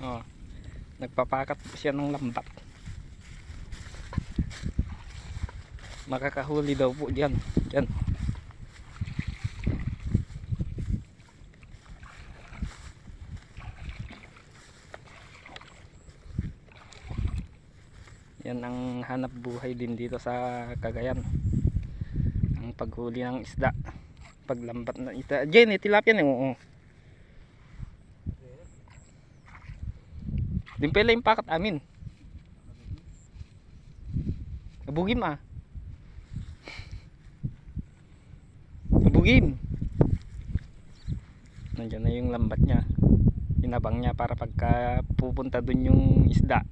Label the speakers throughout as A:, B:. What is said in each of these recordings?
A: Oh, nagpapakat po siya ng lambat. Makakahuli daw po diyan. Diyan. Yan ang hanap buhay din dito sa Cagayan. Ang paghuli ng isda. Paglambat na isda. Diyan eh, tilapia na. Oo. Din pala yung pakat amin. Nabugim ah. Nabugim. Nandiyan na yung lambat niya. Inabang niya para pagka pupunta dun yung isda,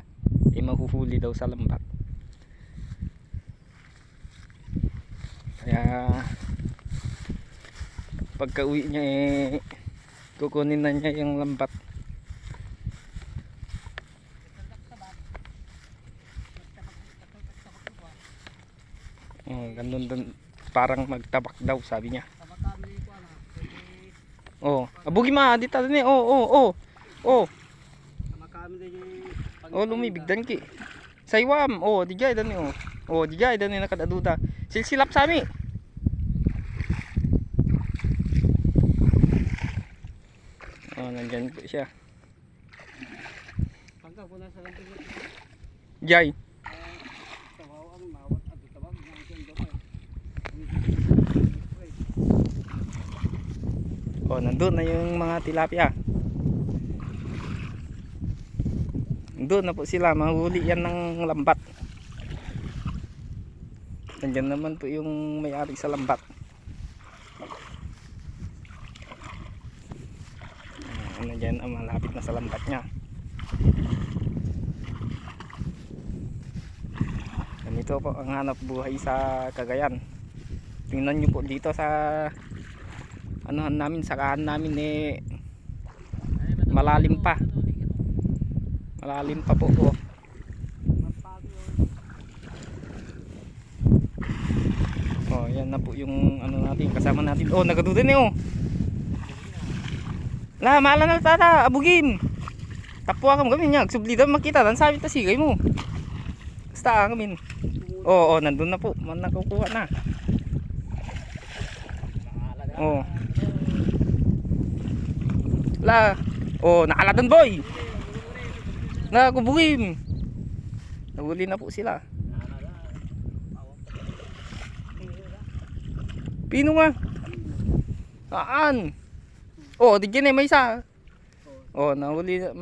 A: eh mahuhuli daw sa lambat. Kaya pagka uwi niya eh kukunin na niya yung lambat. Ganun dun, parang magtabak daw sabi niya. Oh, abugi ma dito ni. Oh. Oh, lumibig dan ki. Saywam. Oh, digay dan ni oh. Oh, digay dan ni nakadaduda. Silsilap sami. Oh, nandiyan po siya. Jay. Oh, nandun na yung mga tilapia. Nandun na po sila, mahuli yan ng lambat. Nandiyan naman po yung may-ari sa lambat. Nandiyan ang malapit na sa lambat niya. Ganito po ang hanap buhay sa Cagayan. Tingnan nyo po dito sa anuhan namin, sakahan namin eh malalim pa. Malalim pa po oh. Oh, yan na po yung ano natin, kasama natin. Oh, nagaduda ni oh. La, maala na tata, abugim. Tapwa kam kami niya, sublida makita dan sabi ta sigay mo. Basta kami. Oh, nandun na po, man nakukuha na. Oh. La. Oh, nakaladan boy. Nakubugim. Nahuli na po sila. Pino nga? Saan? Oh, di dyan eh, may isa. Oh, nahuli may